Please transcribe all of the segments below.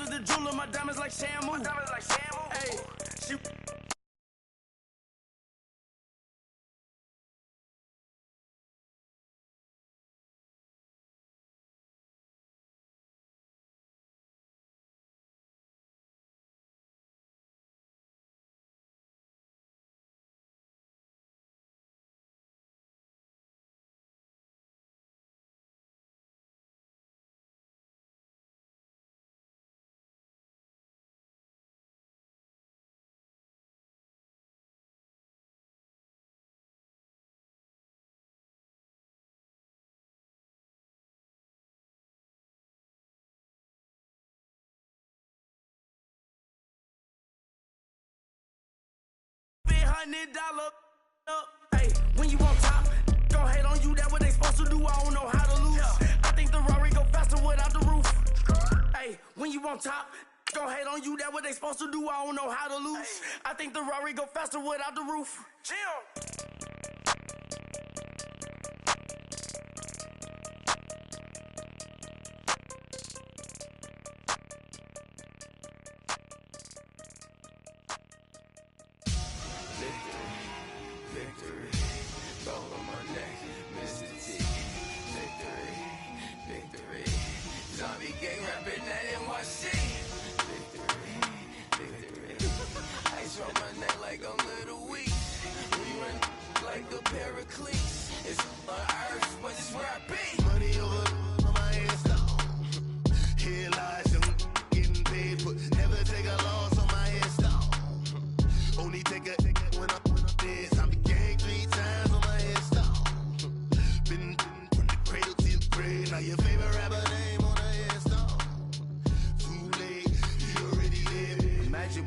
is the jeweler, my diamonds like Shamu. Hey, she... $100 up. Hey, when you on top, gon' hate on you, that what they supposed to do. I don't know how to lose. I think the Rari go faster without the roof. Hey, when you on top, gon' hate on you, that what they supposed to do. I don't know how to lose. I think the Rari go faster without the roof.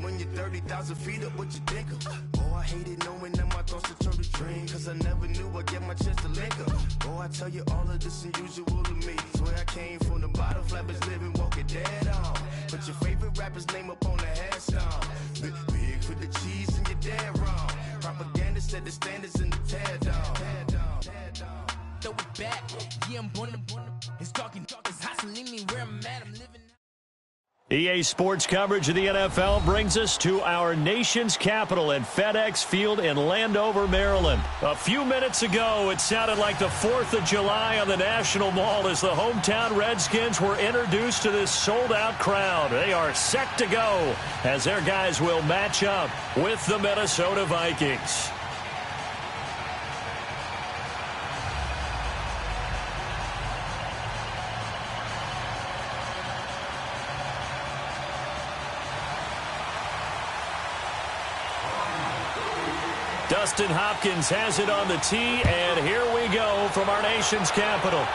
When you're 30,000 feet up, what you think of? Oh, I hated knowing that my thoughts had turned to dream, cause I never knew I'd get my chance to link up. Oh, I tell you all of this unusual to me. Swear I came from the bottom, flappers living, walking dead on. Put your favorite rapper's name up on the headstone. Big for the cheese and you're dead wrong. Propaganda set the standards in the tear down. Throw it back, yeah, I'm born to it's talking, it's hustling me where I'm at, I'm living. EA Sports coverage of the NFL brings us to our nation's capital at FedEx Field in Landover, Maryland. A few minutes ago, it sounded like the 4th of July on the National Mall as the hometown Redskins were introduced to this sold-out crowd. They are set to go as their guys will match up with the Minnesota Vikings. Dustin Hopkins has it on the tee, and here we go from our nation's capital.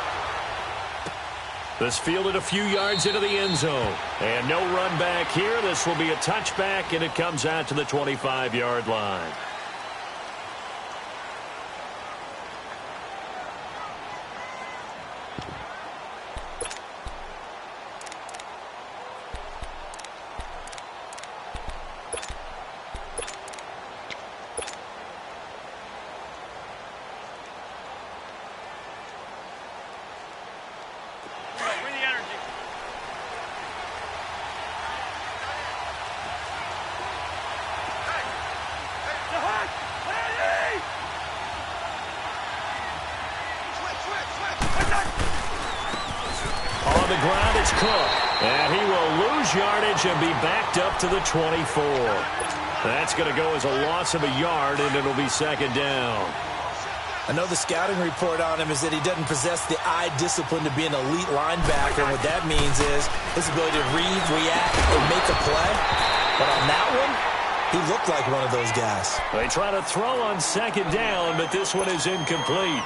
This fielded a few yards into the end zone. And no run back here. This will be a touchback, and it comes out to the 25-yard line. On the ground, it's Cook. And he will lose yardage and be backed up to the 24. That's going to go as a loss of a yard, and it'll be second down. I know the scouting report on him is that he doesn't possess the eye discipline to be an elite linebacker. And what that means is his ability to read, react, and make a play. But on that one, he looked like one of those guys. They try to throw on second down, but this one is incomplete.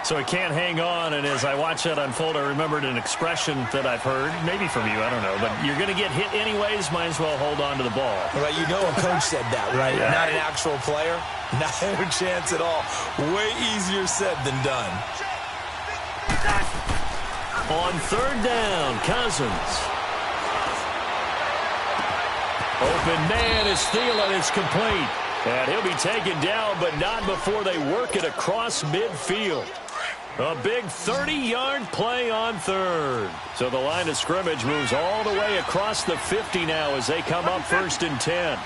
So he can't hang on, and as I watch that unfold, I remembered an expression that I've heard, maybe from you, I don't know, but you're going to get hit anyways, might as well hold on to the ball. Well, you know a coach said that, right? Yeah. Not an actual player. Not a chance at all. Way easier said than done. On third down, Cousins. Open man is Thielen. It's complete. And he'll be taken down, but not before they work it across midfield. A big 30-yard play on third. So the line of scrimmage moves all the way across the 50 now as they come up 1st and 10.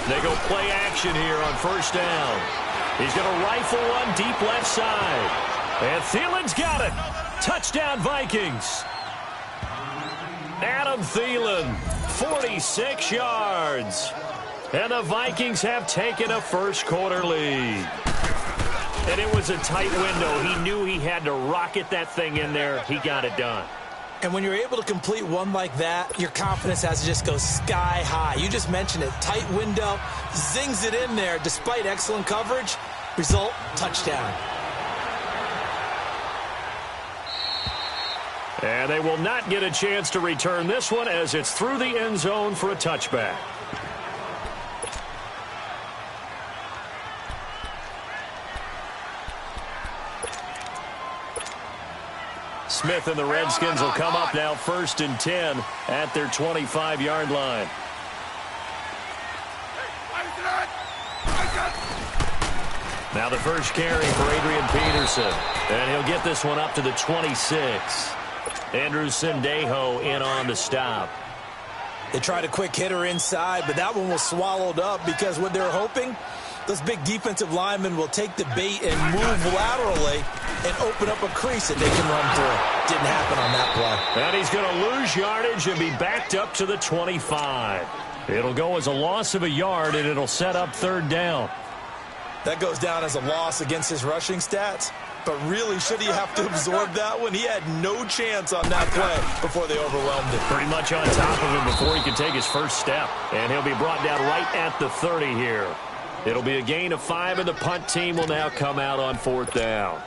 They go play action here on 1st down. He's going to rifle one deep left side. And Thielen's got it. Touchdown, Vikings. Adam Thielen, 46 yards. And the Vikings have taken a first-quarter lead. And it was a tight window. He knew he had to rocket that thing in there. He got it done. And when you're able to complete one like that, your confidence has to just go sky high. You just mentioned it. Tight window, zings it in there despite excellent coverage. Result, touchdown. And they will not get a chance to return this one as it's through the end zone for a touchback. Smith and the Redskins will come up now 1st and 10 at their 25-yard line. Now the first carry for Adrian Peterson. And he'll get this one up to the 26. Andrew Sendejo in on the stop. They tried a quick hitter inside, but that one was swallowed up because what they're hoping, those big defensive linemen will take the bait and move laterally and open up a crease that they can run through. Didn't happen on that play. And he's going to lose yardage and be backed up to the 25. It'll go as a loss of a yard, and it'll set up 3rd down. That goes down as a loss against his rushing stats. But really, should he have to absorb that one? He had no chance on that play before they overwhelmed him. Pretty much on top of him before he could take his first step. And he'll be brought down right at the 30 here. It'll be a gain of 5, and the punt team will now come out on 4th down.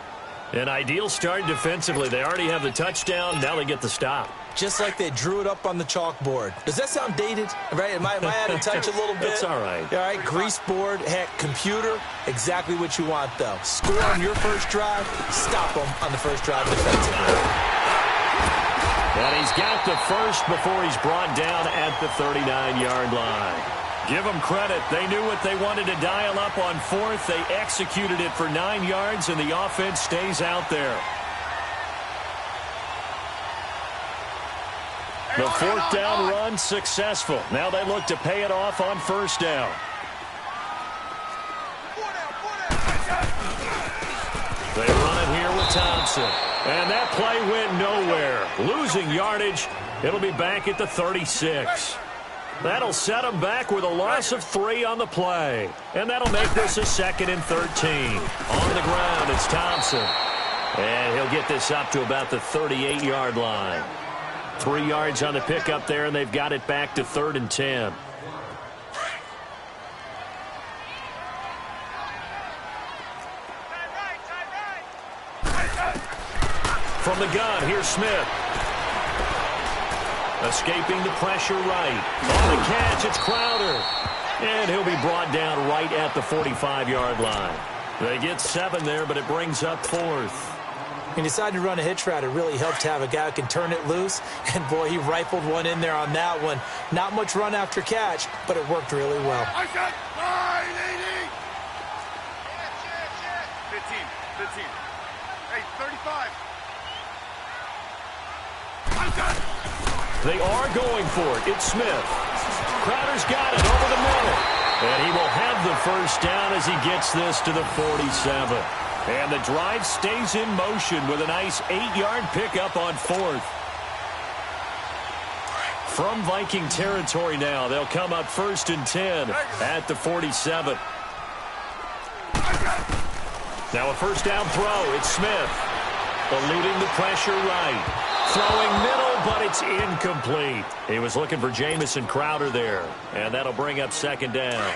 An ideal start defensively. They already have the touchdown. Now they get the stop. Just like they drew it up on the chalkboard. Does that sound dated? Right? Am I out of touch a little bit? It's all right. All right, grease board, heck, computer, exactly what you want, though. Score on your first drive, stop them on the first drive defensively. And he's got the first before he's brought down at the 39-yard line. Give them credit. They knew what they wanted to dial up on 4th. They executed it for 9 yards, and the offense stays out there. The 4th down run successful. Now they look to pay it off on 1st down. They run it here with Thompson. And that play went nowhere. Losing yardage. It'll be back at the 36. That'll set them back with a loss of 3 on the play. And that'll make this a 2nd and 13. On the ground, it's Thompson. And he'll get this up to about the 38-yard line. 3 yards on the pickup there, and they've got it back to 3rd and 10. From the gun, here's Smith. Escaping the pressure right. On the catch, it's Crowder. And he'll be brought down right at the 45-yard line. They get 7 there, but it brings up 4th. He decided to run a hitch route. It really helped to have a guy who can turn it loose. And, boy, he rifled one in there on that one. Not much run after catch, but it worked really well. I got 980. 15. Hey, 35. I got it. They are going for it. It's Smith. Crowder's got it over the middle. And he will have the first down as he gets this to the 47. And the drive stays in motion with a nice 8-yard pickup on 4th. From Viking territory now, they'll come up 1st and 10 at the 47. Now a first down throw. It's Smith. Eluding the pressure right. Throwing middle, but it's incomplete. He was looking for Jamison Crowder there. And that'll bring up 2nd down.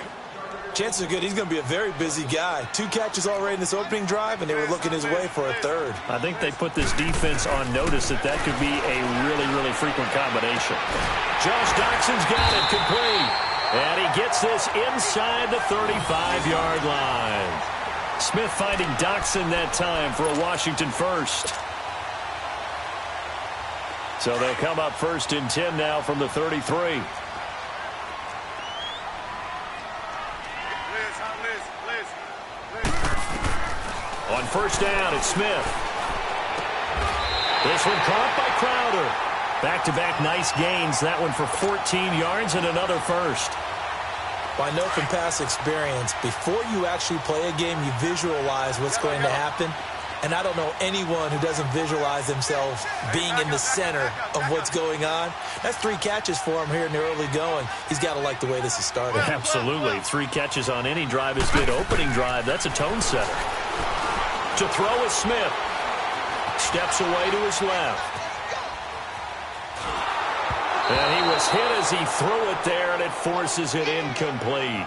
Chances are good he's going to be a very busy guy. 2 catches already in this opening drive, and they were looking his way for a 3rd. I think they put this defense on notice that that could be a really, really frequent combination. Josh Doxson's got it complete. And he gets this inside the 35-yard line. Smith finding Doxson that time for a Washington first. So they'll come up 1st and 10 now from the 33. Liz. first down. It's Smith. This one caught by Crowder. Back-to-back nice gains. That one for 14 yards and another first. Well, I know from past experience, before you actually play a game, you visualize what's going to happen. And I don't know anyone who doesn't visualize themselves being in the center of what's going on. That's 3 catches for him here in the early going. He's got to like the way this is started. Absolutely. 3 catches on any drive is good. Opening drive, that's a tone setter. To throw is Smith. Steps away to his left. And he was hit as he threw it there, and it forces it incomplete.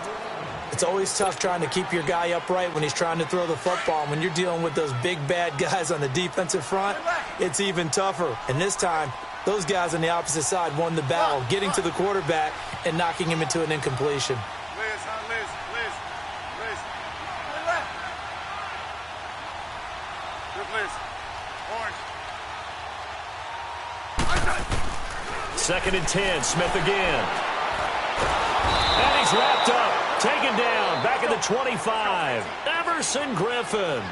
It's always tough trying to keep your guy upright when he's trying to throw the football. And when you're dealing with those big, bad guys on the defensive front, it's even tougher. And this time, those guys on the opposite side won the battle, getting to the quarterback and knocking him into an incompletion. Liz. Good Liz. Orange. 2nd and 10, Smith again. And he's wrapped up. Taken down, back at the 25. Everson Griffin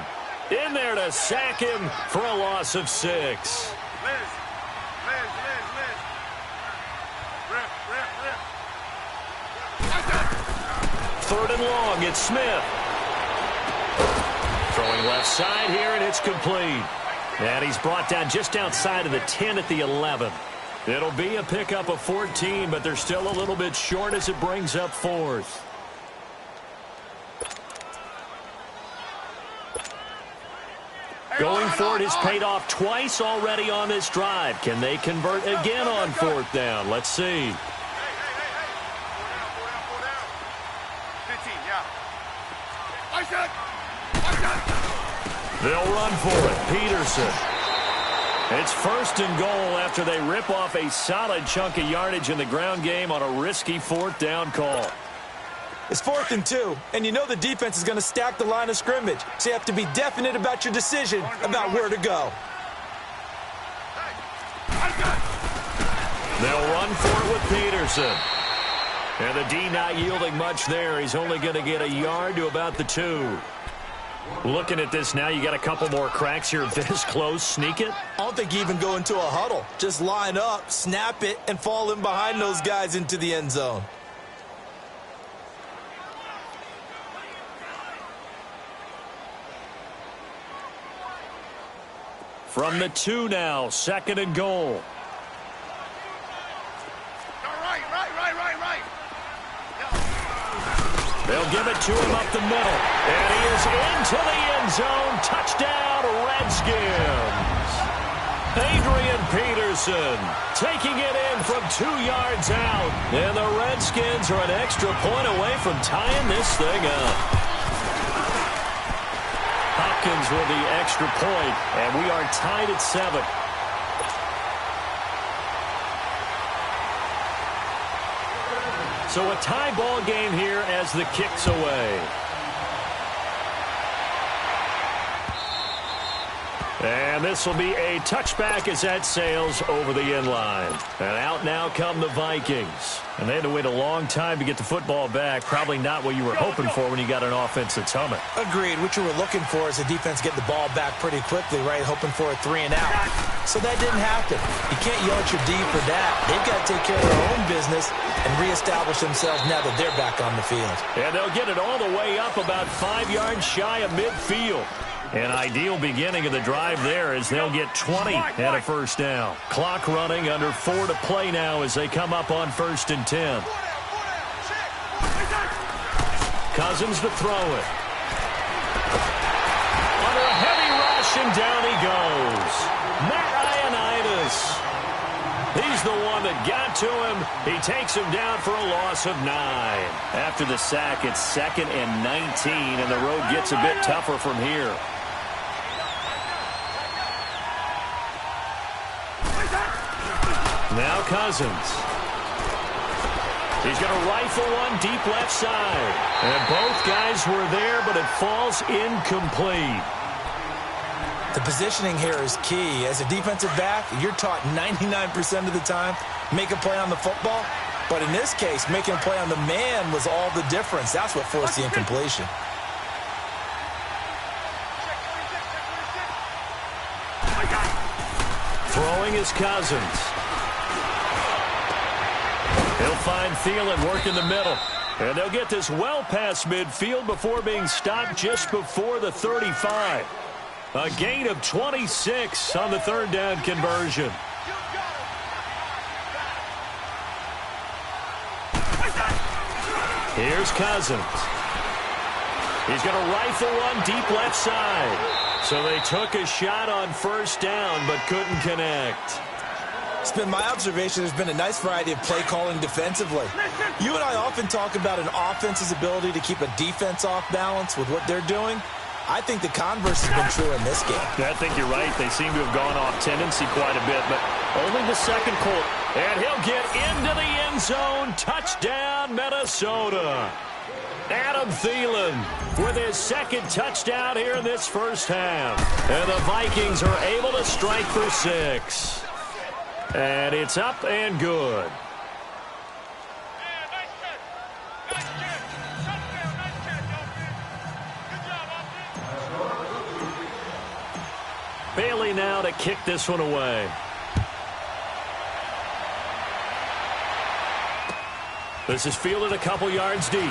in there to sack him for a loss of 6. Liz. Rip. 3rd and long, it's Smith. Throwing left side here, and it's complete. And he's brought down just outside of the 10 at the 11. It'll be a pickup of 14, but they're still a little bit short as it brings up 4th. Going for it has paid off twice already on this drive. Can they convert again on 4th down? Let's see. 15, yeah. They'll run for it. Peterson. It's 1st and goal after they rip off a solid chunk of yardage in the ground game on a risky 4th down call. It's 4th and 2, and you know the defense is going to stack the line of scrimmage, so you have to be definite about your decision about where to go. They'll run for it with Peterson. And the D not yielding much there. He's only going to get a yard to about the 2. Looking at this now, you got a couple more cracks here this close. Sneak it? I don't think you even go into a huddle. Just line up, snap it, and fall in behind those guys into the end zone. From the 2 now, 2nd and goal. Right. They'll give it to him up the middle. And he is into the end zone. Touchdown, Redskins. Adrian Peterson taking it in from 2 yards out. And the Redskins are an extra point away from tying this thing up. Hopkins with the extra point, and we are tied at 7. So a tie ball game here as the kick's away. And this will be a touchback as that sails over the end line. And out now come the Vikings. And they had to wait a long time to get the football back. Probably not what you were hoping for when you got an offense that's humming. Agreed. What you were looking for is the defense get the ball back pretty quickly, right? Hoping for a 3 and out. So that didn't happen. You can't yell at your D for that. They've got to take care of their own business and reestablish themselves now that they're back on the field. And they'll get it all the way up about 5 yards shy of midfield. An ideal beginning of the drive there as they'll get 20 and a first down. Clock running, under 4 to play now as they come up on 1st and 10. Cousins to throw it. Under a heavy rush, and down he goes. Matt Ioannidis. He's the one that got to him. He takes him down for a loss of 9. After the sack, it's 2nd and 19, and the road gets a bit tougher from here. Now Cousins. He's going to rifle one deep left side. And both guys were there, but it falls incomplete. The positioning here is key. As a defensive back, you're taught 99% of the time, make a play on the football. But in this case, making a play on the man was all the difference. That's what forced the incompletion. Throwing is Cousins. He'll find Thielen working the middle. And they'll get this well past midfield before being stopped just before the 35. A gain of 26 on the third down conversion. Here's Cousins. He's going to rifle one deep left side. So they took a shot on first down but couldn't connect. It's been my observation there's been a nice variety of play calling defensively. You and I often talk about an offense's ability to keep a defense off balance with what they're doing. I think the converse has been true in this game. I think you're right. They seem to have gone off tendency quite a bit, but only the second quarter. And he'll get into the end zone. Touchdown, Minnesota. Adam Thielen with his second touchdown here in this first half. And the Vikings are able to strike for 6. And it's up and good. Bailey now to kick this one away. This is fielded a couple yards deep.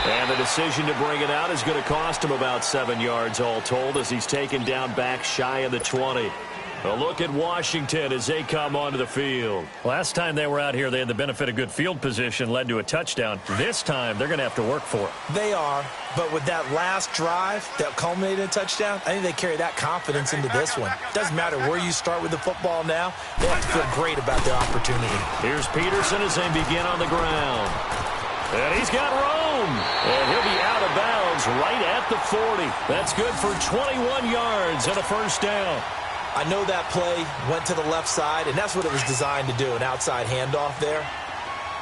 And the decision to bring it out is going to cost him about 7 yards all told as he's taken down back shy of the 20. A look at Washington as they come onto the field. Last time they were out here, they had the benefit of good field position, led to a touchdown. This time, they're going to have to work for it. They are, but with that last drive that culminated in a touchdown, I think they carry that confidence into this one. Doesn't matter where you start with the football now, they have to feel great about their opportunity. Here's Peterson as they begin on the ground. And he's got room. And he'll be out of bounds right at the 40. That's good for 21 yards and a first down. I know that play went to the left side, and that's what it was designed to do, an outside handoff there.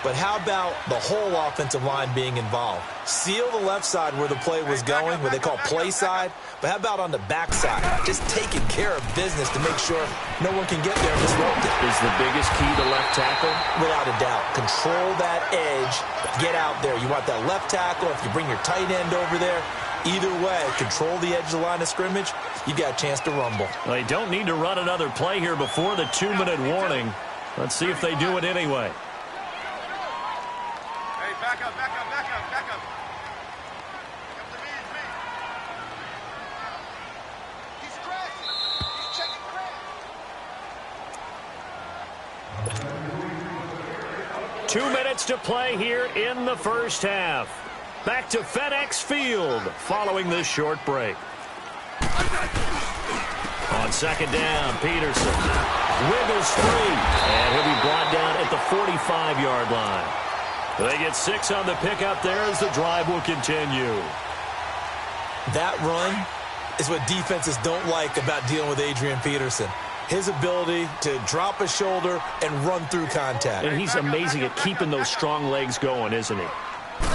But how about the whole offensive line being involved? Seal the left side where the play was going, what they call play side. But how about on the back side? Just taking care of business to make sure no one can get there and disrupt it. Is the biggest key to left tackle? Without a doubt. Control that edge. Get out there. You want that left tackle. If you bring your tight end over there, either way, control the edge of the line of scrimmage, you got a chance to rumble. They don't need to run another play here before the 2-minute warning. Let's see if they do it anyway. Hey, back up, back up, back up, back up. Come to me, it's me. He's crashing. He's checking crash. 2 minutes to play here in the first half. Back to FedEx Field following this short break. On second down, Peterson wiggles free, and he'll be brought down at the 45-yard line. They get 6 on the pickup there as the drive will continue. That run is what defenses don't like about dealing with Adrian Peterson. His ability to drop a shoulder and run through contact. And he's amazing at keeping those strong legs going, isn't he?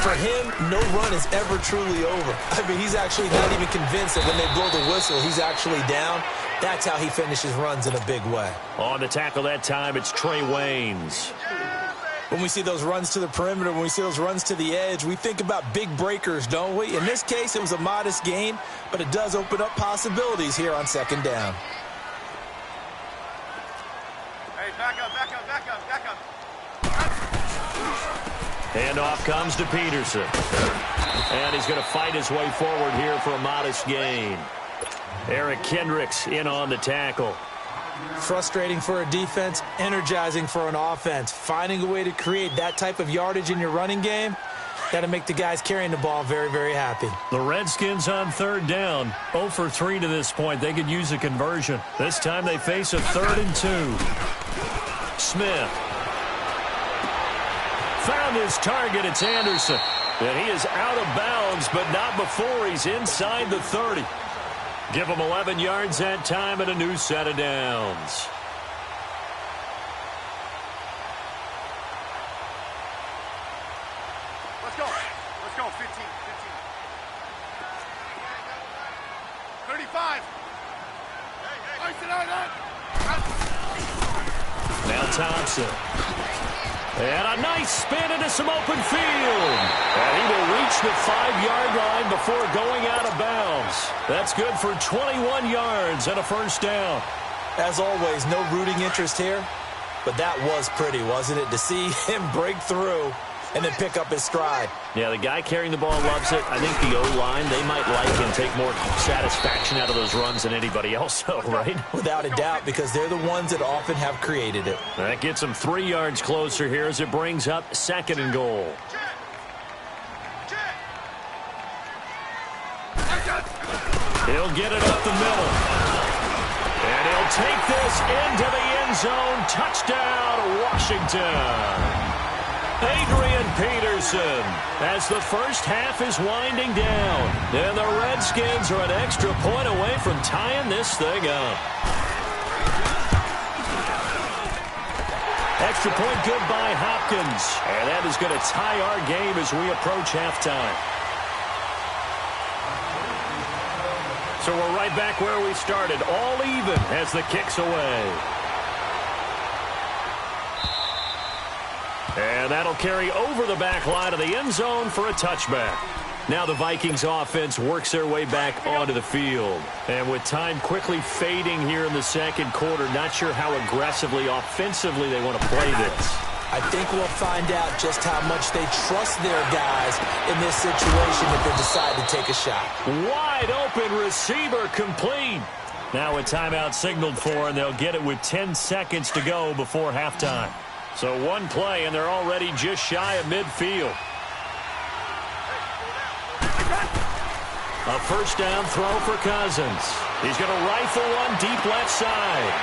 For him, no run is ever truly over. I mean, he's actually not even convinced that when they blow the whistle, he's actually down. That's how he finishes runs in a big way. On to tackle that time, it's Trey Waynes. When we see those runs to the perimeter, when we see those runs to the edge, we think about big breakers, don't we? In this case, it was a modest gain, but it does open up possibilities here on second down. Hey, back up, back up, back up, back up. Handoff comes to Peterson. And he's going to fight his way forward here for a modest gain. Eric Kendricks in on the tackle. Frustrating for a defense, energizing for an offense. Finding a way to create that type of yardage in your running game, that'll make the guys carrying the ball very, very happy. The Redskins on third down. 0 for 3 to this point. They could use a conversion. This time they face a 3rd and 2. Smith. Found his target. It's Anderson. And he is out of bounds, but not before he's inside the 30. Give him 11 yards that time and a new set of downs. Let's go. Let's go. 15. 35. Hey, sit down, Now Thompson. And a nice spin into some open field. And he will reach the 5-yard line before going out of bounds. That's good for 21 yards and a first down. As always, no rooting interest here. But that was pretty, wasn't it? To see him break through and then pick up his stride. Yeah, the guy carrying the ball loves it. I think the O-line, they might like and take more satisfaction out of those runs than anybody else, though, right? Without a doubt, because they're the ones that often have created it. That gets him 3 yards closer here as it brings up 2nd and goal. He'll get it up the middle. And he'll take this into the end zone. Touchdown, Washington. Adrian Peterson, as the first half is winding down. And the Redskins are an extra point away from tying this thing up. Extra point good by Hopkins. And that is going to tie our game as we approach halftime. So we're right back where we started, all even as the kick's away. And that'll carry over the back line of the end zone for a touchback. Now the Vikings offense works their way back onto the field. And with time quickly fading here in the second quarter, not sure how aggressively, offensively they want to play this. I think we'll find out just how much they trust their guys in this situation if they decide to take a shot. Wide open receiver complete. Now a timeout signaled for, and they'll get it with 10 seconds to go before halftime. So one play, and they're already just shy of midfield. A first down throw for Cousins. He's going to rifle one deep left side.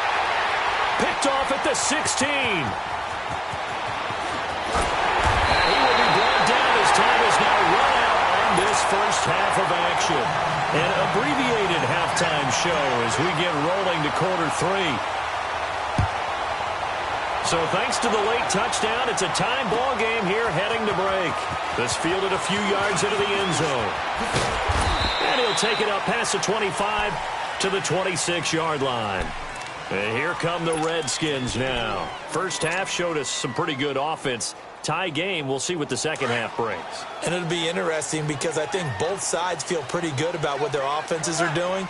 Picked off at the 16. Time is now run out on this first half of action. An abbreviated halftime show as we get rolling to quarter 3. So thanks to the late touchdown, it's a tie ball game here heading to break. This fielded a few yards into the end zone. And he'll take it up past the 25 to the 26-yard line. And here come the Redskins now. First half showed us some pretty good offense. Tie game, we'll see what the second half brings. And it'll be interesting because I think both sides feel pretty good about what their offenses are doing.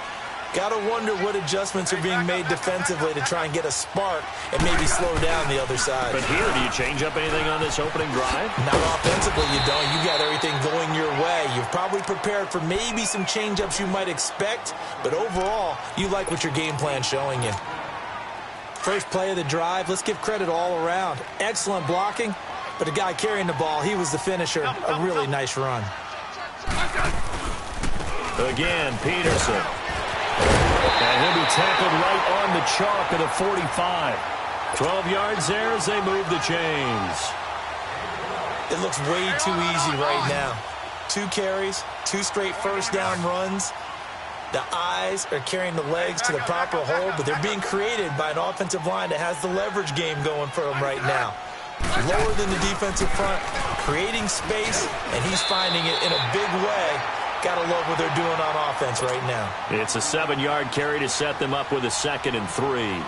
Got to wonder what adjustments are being made defensively to try and get a spark and maybe slow down the other side. But here, do you change up anything on this opening drive? Not offensively, you don't. You got everything going your way. You've probably prepared for maybe some change-ups you might expect, but overall, you like what your game plan's showing you. First play of the drive, let's give credit all around. Excellent blocking. But the guy carrying the ball, he was the finisher. A really nice run. Again, Peterson. And he'll be tackled right on the chalk of the 45. 12 yards there as they move the chains. It looks way too easy right now. 2 carries, 2 straight first down runs. The eyes are carrying the legs to the proper hole, but they're being created by an offensive line that has the leverage game going for them right now. Lower than the defensive front, creating space, and he's finding it in a big way. Gotta love what they're doing on offense right now. It's a 7-yard carry to set them up with a 2nd and 3.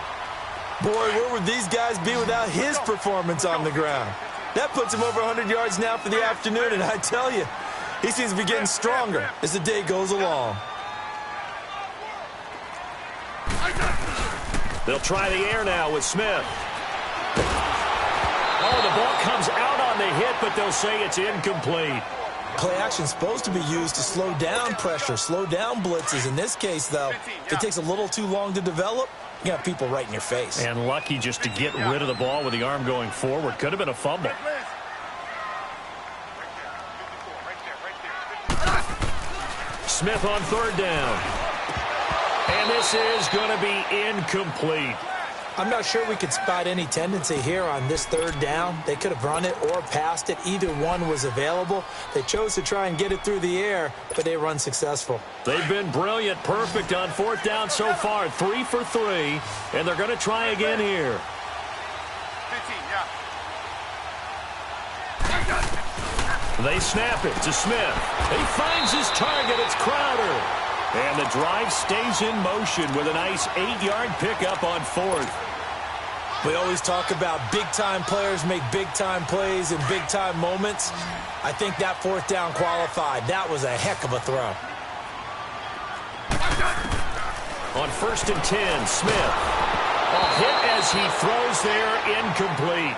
Boy, where would these guys be without his performance on the ground? That puts him over 100 yards now for the afternoon, and I tell you, he seems to be getting stronger as the day goes along. They'll try the air now with Smith. Oh, the ball comes out on the hit, but they'll say it's incomplete. Play action is supposed to be used to slow down pressure, slow down blitzes. In this case, though, if it takes a little too long to develop, you got people right in your face. And lucky just to get rid of the ball with the arm going forward. Could have been a fumble. Smith on 3rd down. And this is going to be incomplete. I'm not sure we could spot any tendency here on this 3rd down. They could have run it or passed it. Either one was available. They chose to try and get it through the air, but they were unsuccessful. They've been brilliant, perfect on 4th down so far. 3 for 3, and they're going to try again here. 15, yeah. They snap it to Smith. He finds his target. It's Crowder. And the drive stays in motion with a nice 8-yard pickup on 4th. We always talk about big-time players make big-time plays in big-time moments. I think that fourth down qualified. That was a heck of a throw. On 1st and 10, Smith. A hit as he throws there, incomplete.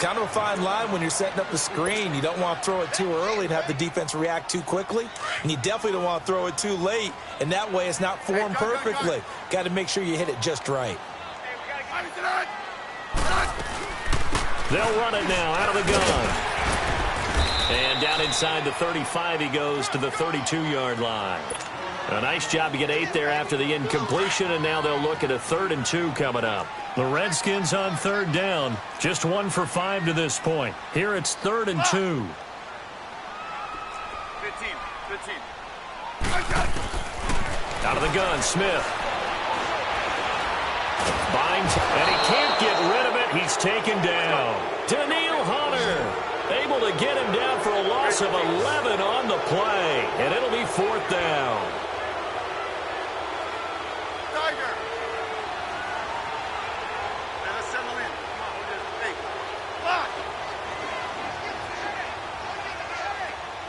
Kind of a fine line when you're setting up the screen. You don't want to throw it too early and have the defense react too quickly. And you definitely don't want to throw it too late. And that way it's not formed perfectly. Got to make sure you hit it just right. They'll run it now out of the gun. And down inside the 35 he goes to the 32-yard line. A nice job to get 8 there after the incompletion, and now they'll look at a 3rd and 2 coming up. The Redskins on 3rd down. Just 1 for 5 to this point. Here it's 3rd and 2. 15. Out of the gun, Smith. Binds, and he can't get rid of it. He's taken down. Daniil Hunter able to get him down for a loss of 11 on the play, and it'll be 4th down. Tiger. Let's settle in. Come on, we'll just hey. Lock.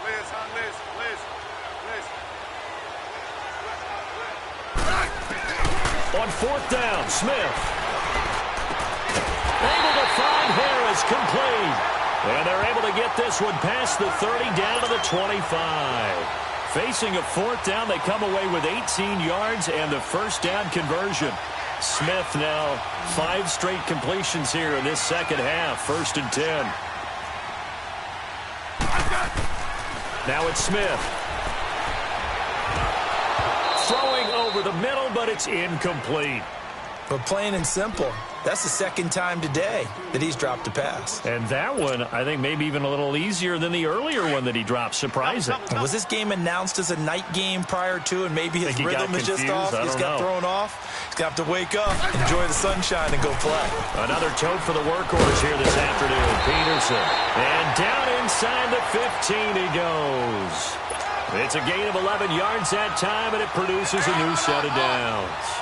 Liz. On 4th down, Smith. Able to find Harris, complete. And they're able to get this one past the 30 down to the 25. Facing a 4th down, they come away with 18 yards and the first down conversion. Smith now 5 straight completions here in this second half. 1st and 10. Now it's Smith. Throwing over the middle, but it's incomplete. But plain and simple, that's the second time today that he's dropped a pass. And that one, I think, maybe even a little easier than the earlier one that he dropped. Surprising. Was this game announced as a night game prior to, and maybe his rhythm is just off? He's got thrown off. He's got to wake up, enjoy the sunshine, and go play. Another tote for the workhorse here this afternoon, Peterson. And down inside the 15 he goes. It's a gain of 11 yards that time, and it produces a new set of downs.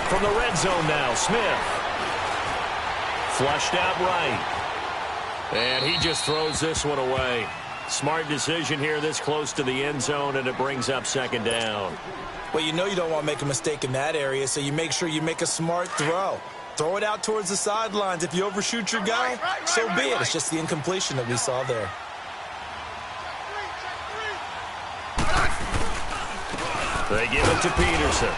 From the red zone now, Smith. Flushed out right. And he just throws this one away. Smart decision here this close to the end zone, and it brings up 2nd down. Well, you know you don't want to make a mistake in that area, so you make sure you make a smart throw. Throw it out towards the sidelines. If you overshoot your guy, so be it. It's just the incompletion that we saw there. They give it to Peterson.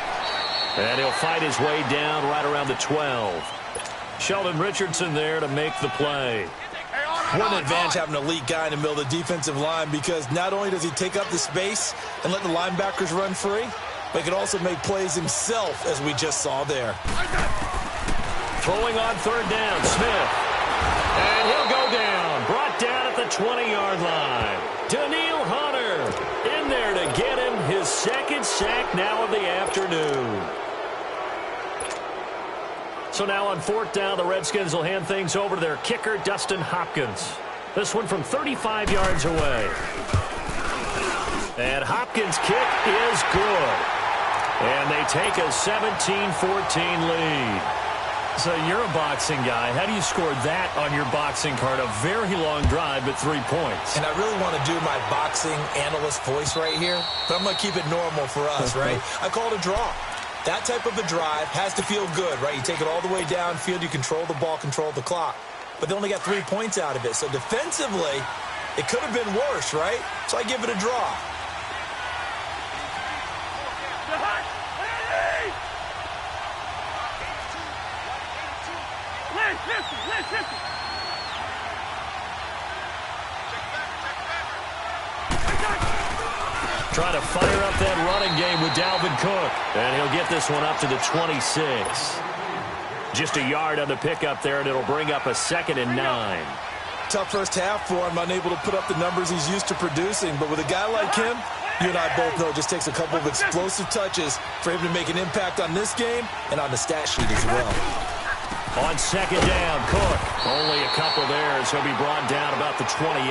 And he'll fight his way down right around the 12. Sheldon Richardson there to make the play. What an advantage having an elite guy in the middle of the defensive line, because not only does he take up the space and let the linebackers run free, but he can also make plays himself, as we just saw there. Throwing on 3rd down, Smith. And he'll go down. Brought down at the 20-yard line. Daniil Hunter in there to get him his 2nd sack now of the afternoon. So now on 4th down, the Redskins will hand things over to their kicker, Dustin Hopkins. This one from 35 yards away. And Hopkins' kick is good. And they take a 17-14 lead. So you're a boxing guy. How do you score that on your boxing card? A very long drive, but 3 points. And I really want to do my boxing analyst voice right here, but I'm going to keep it normal for us, right? I call it a draw. That type of a drive has to feel good, right? You take it all the way downfield, you control the ball, control the clock. But they only got 3 points out of it. So defensively, it could have been worse, right? So I give it a draw. Trying to fire up that running game with Dalvin Cook. And he'll get this one up to the 26. Just a yard on the pickup there, and it'll bring up a 2nd and 9. Tough first half for him, unable to put up the numbers he's used to producing. But with a guy like him, you and I both know it just takes a couple of explosive touches for him to make an impact on this game and on the stat sheet as well. On 2nd down, Cook. Only a couple there, as he'll be brought down about the 28.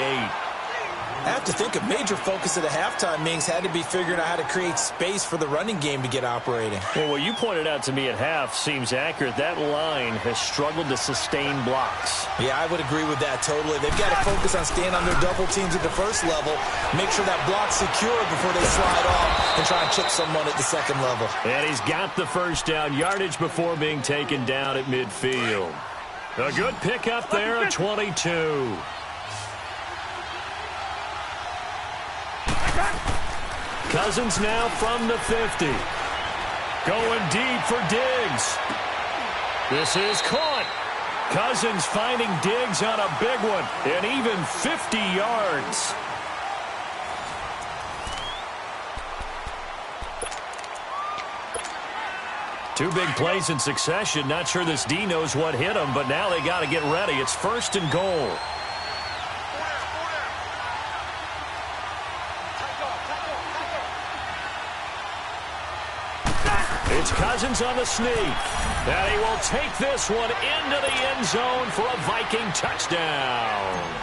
I have to think a major focus of the halftime meetings had to be figuring out how to create space for the running game to get operating. Well, what you pointed out to me at half seems accurate. That line has struggled to sustain blocks. Yeah, I would agree with that totally. They've got to focus on staying on their double teams at the first level, make sure that block's secure before they slide off and try and chip someone at the second level. And he's got the first down yardage before being taken down at midfield. A good pickup there at 22. Cousins now from the 50. Going deep for Diggs. This is caught. Cousins finding Diggs on a big one, and even 50 yards. Two big plays in succession. Not sure this D knows what hit him, but now they got to get ready. It's 1st and goal. It's Cousins on the sneak. And he will take this one into the end zone for a Viking touchdown.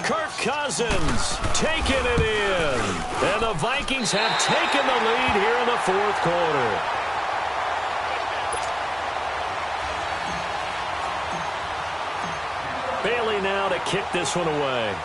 Kirk Cousins taking it in. And the Vikings have taken the lead here in the 4th quarter. Bailey now to kick this one away.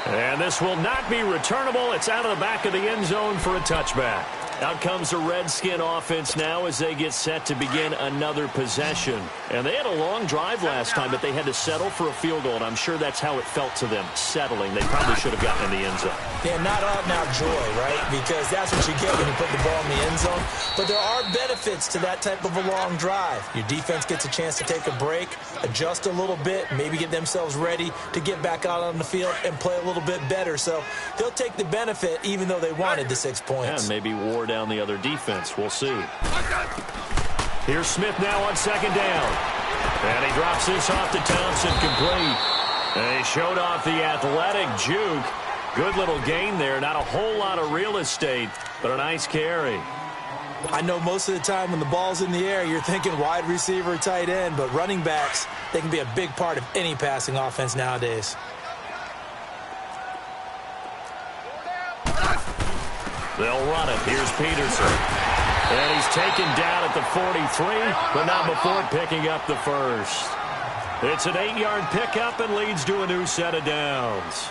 And this will not be returnable. It's out of the back of the end zone for a touchback. Out comes the Redskin offense now as they get set to begin another possession. And they had a long drive last time, but they had to settle for a field goal, and I'm sure that's how it felt to them, settling. They probably should have gotten in the end zone. Yeah, not out-and-out joy, right? Because that's what you get when you put the ball in the end zone. But there are benefits to that type of a long drive. Your defense gets a chance to take a break, adjust a little bit, maybe get themselves ready to get back out on the field and play a little bit better. So they'll take the benefit even though they wanted the 6 points. And maybe wore down the other defense. We'll see. Here's Smith now on 2nd down. And he drops this off to Thompson, complete. And he showed off the athletic juke. Good little gain there. Not a whole lot of real estate, but a nice carry. I know most of the time when the ball's in the air, you're thinking wide receiver, tight end, but running backs, they can be a big part of any passing offense nowadays. They'll run it. Here's Peterson. And he's taken down at the 43, but not before picking up the first. It's an 8-yard pickup and leads to a new set of downs.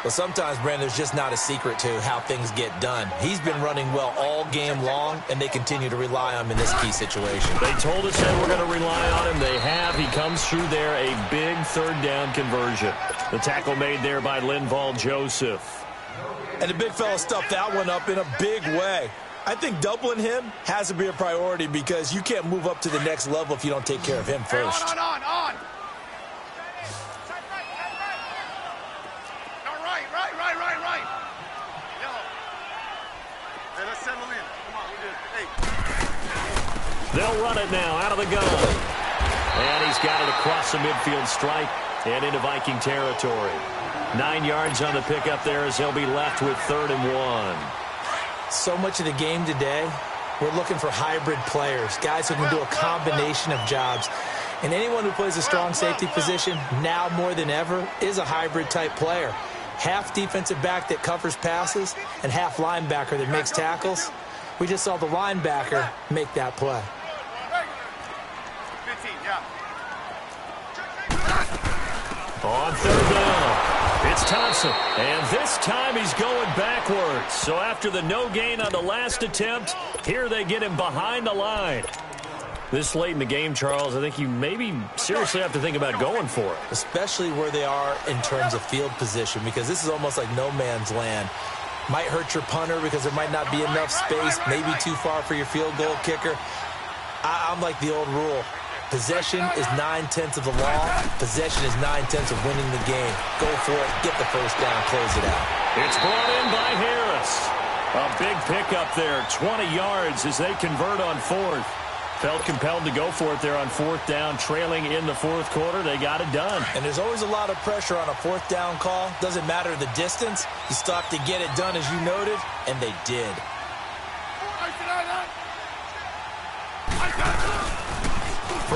Well, sometimes, Brandon, there's just not a secret to how things get done. He's been running well all game long, and they continue to rely on him in this key situation. They told us they were going to rely on him. They have. He comes through there, a big 3rd down conversion. The tackle made there by Linval Joseph. And the big fella stuffed that one up in a big way. I think doubling him has to be a priority because you can't move up to the next level if you don't take care of him first. On. No, right. Yellow. Hey, let's settle in. Come on, we good. Hey. They'll run it now out of the gun. And he's got it across the midfield stripe and into Viking territory. 9 yards on the pickup there as they'll be left with 3rd and 1. So much of the game today, we're looking for hybrid players, guys who can do a combination of jobs. And anyone who plays a strong safety position, now more than ever, is a hybrid-type player. Half defensive back that covers passes and half linebacker that makes tackles. We just saw the linebacker make that play. 15, yeah. On 3rd down. It's Thompson, and this time he's going backwards. So after the no gain on the last attempt, here they get him behind the line. This late in the game, Charles, I think you maybe seriously have to think about going for it. Especially where they are in terms of field position, because this is almost like no man's land. Might hurt your punter because there might not be enough space, maybe too far for your field goal kicker. I'm like the old rule. Possession is 9/10 of the law. Possession is 9/10 of winning the game. Go for it. Get the first down. Close it out. It's brought in by Harris. A big pickup there. 20 yards as they convert on 4th. Felt compelled to go for it there on 4th down. Trailing in the 4th quarter. They got it done. And there's always a lot of pressure on a 4th down call. Doesn't matter the distance. You still have to get it done as you noted. And they did.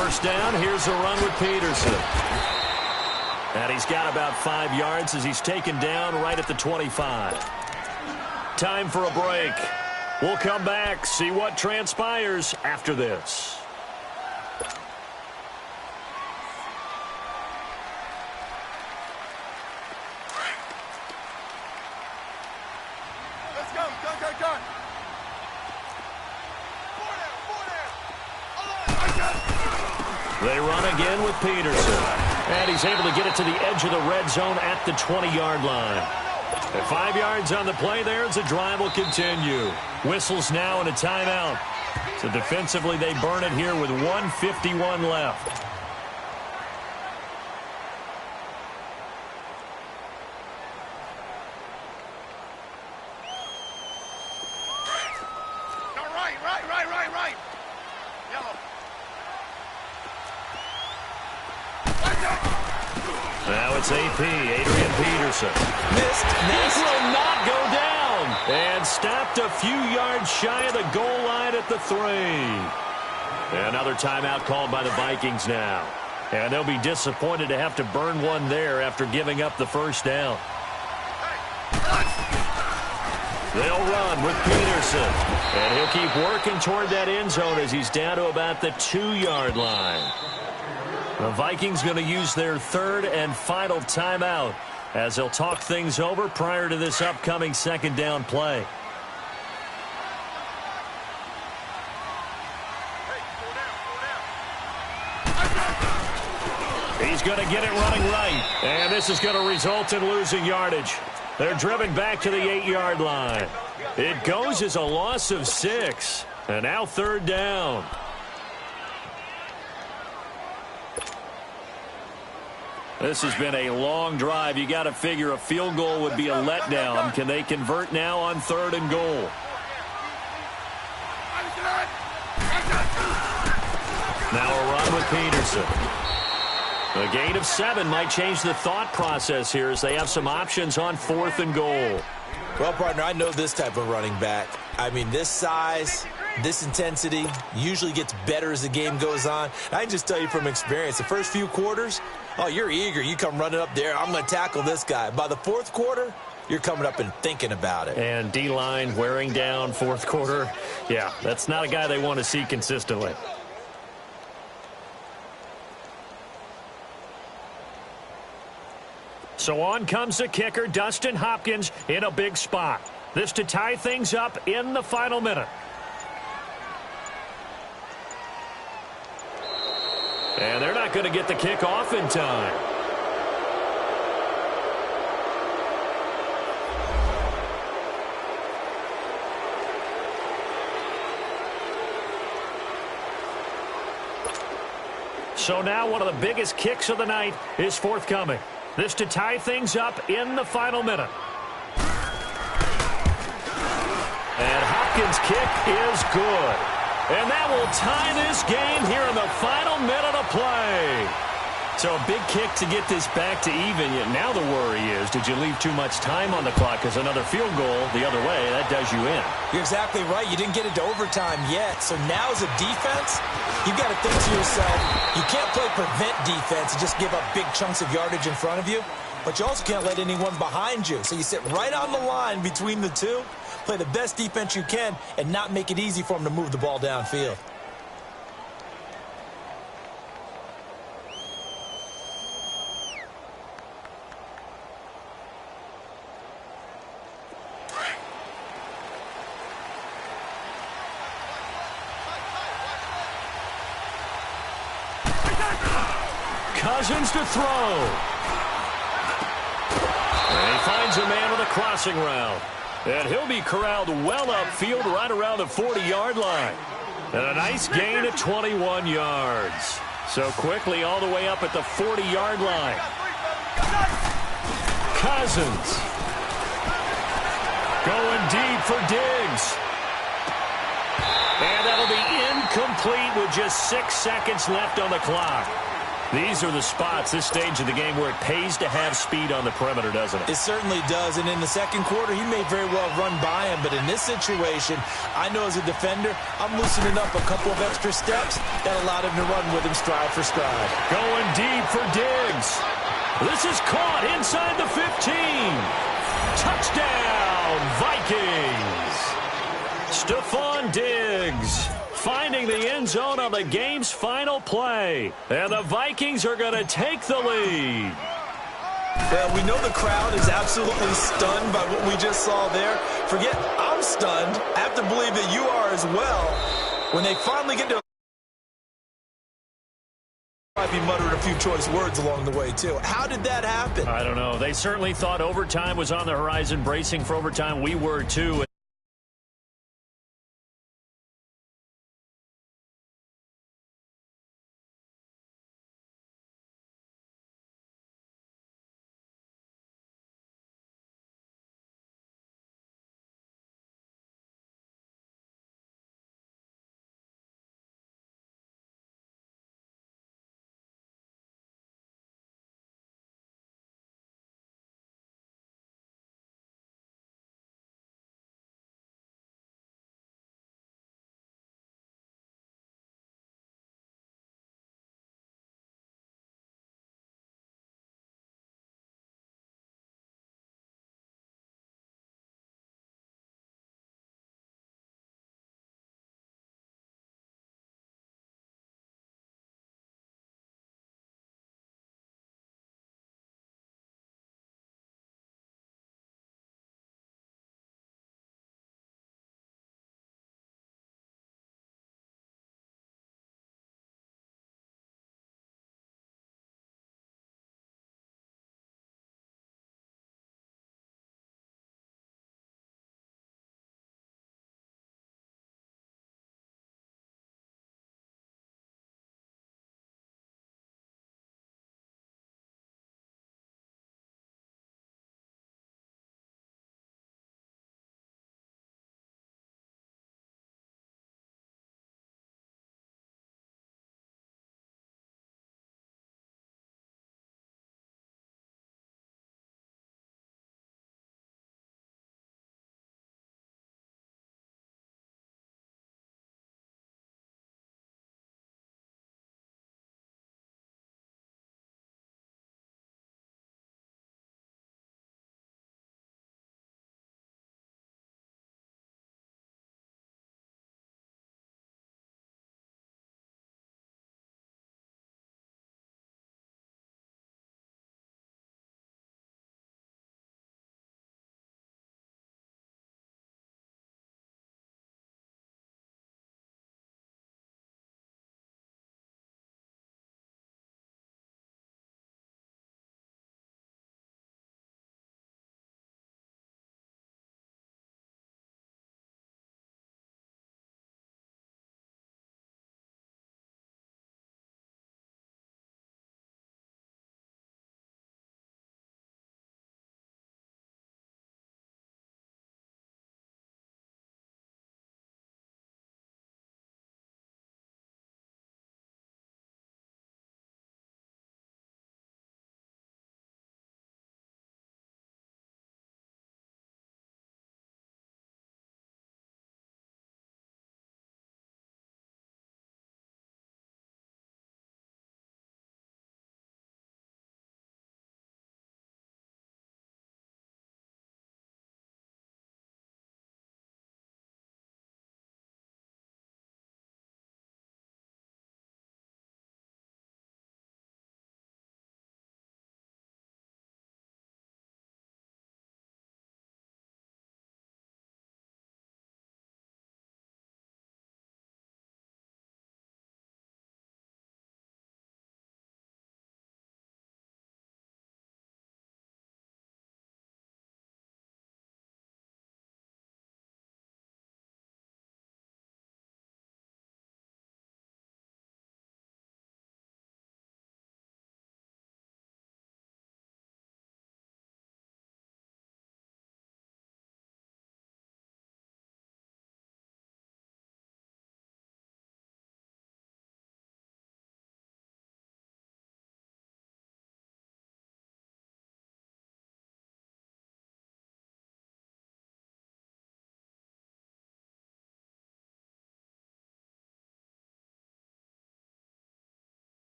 first down. Here's a run with Peterson. And he's got about 5 yards as he's taken down right at the 25. Time for a break. We'll come back, see what transpires after this. Let's go. Go. They run again with Peterson. And he's able to get it to the edge of the red zone at the 20-yard line. At 5 yards on the play there as the drive will continue. Whistles now and a timeout. So defensively they burn it here with 1:51 left. Right. Yellow. Now it's AP, Adrian Peterson. Missed. This will not go down. And stopped a few yards shy of the goal line at the 3. Another timeout called by the Vikings now. And they'll be disappointed to have to burn one there after giving up the first down. They'll run with Peterson. And he'll keep working toward that end zone as he's down to about the 2-yard line. The Vikings going to use their third and final timeout as they'll talk things over prior to this upcoming second down play. He's going to get it running right. And this is going to result in losing yardage. They're driven back to the 8-yard line. It goes as a loss of 6. And now third down. This has been a long drive. You got to figure a field goal would be a letdown. Can they convert now on third and goal? Now a run with Peterson. A gain of 7 might change the thought process here as they have some options on fourth and goal. Well, partner, I know this type of running back. I mean, this size, this intensity usually gets better as the game goes on. I can just tell you from experience, the first few quarters, oh, you're eager. You come running up there, I'm going to tackle this guy. By the fourth quarter, you're coming up and thinking about it. And D-line wearing down fourth quarter. Yeah, that's not a guy they want to see consistently. So on comes the kicker, Dustin Hopkins, in a big spot. This to tie things up in the final minute. And they're not going to get the kick off in time. So now one of the biggest kicks of the night is forthcoming. This to tie things up in the final minute. And Hopkins' kick is good. And that will tie this game here in the final minute of play. So a big kick to get this back to even. Yet now the worry is, did you leave too much time on the clock? Because another field goal the other way, that does you in. You're exactly right. You didn't get into overtime yet. So now as a defense, you've got to think to yourself, you can't play prevent defense and just give up big chunks of yardage in front of you. But you also can't let anyone behind you. So you sit right on the line between the two, play the best defense you can, and not make it easy for them to move the ball downfield. Cousins to throw. And he finds a man with a crossing route. And he'll be corralled well upfield right around the 40-yard line. And a nice gain of 21 yards. So quickly all the way up at the 40-yard line. Cousins. Going deep for Diggs. And that'll be incomplete with just 6 seconds left on the clock. These are the spots, this stage of the game, where it pays to have speed on the perimeter, doesn't it? It certainly does, and in the second quarter, he may very well run by him, but in this situation, I know as a defender, I'm loosening up a couple of extra steps that allowed him to run with him stride for stride. Going deep for Diggs. This is caught inside the 15. Touchdown, Vikings. Stephon Diggs finding the end zone on the game's final play. And the Vikings are going to take the lead. Well, we know the crowd is absolutely stunned by what we just saw there. Forget I'm stunned. I have to believe that you are as well. When they finally get to might be muttering a few choice words along the way, too. How did that happen? I don't know. They certainly thought overtime was on the horizon, bracing for overtime. We were, too.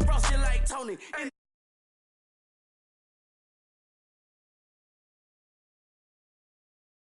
I'm frosty like Tony.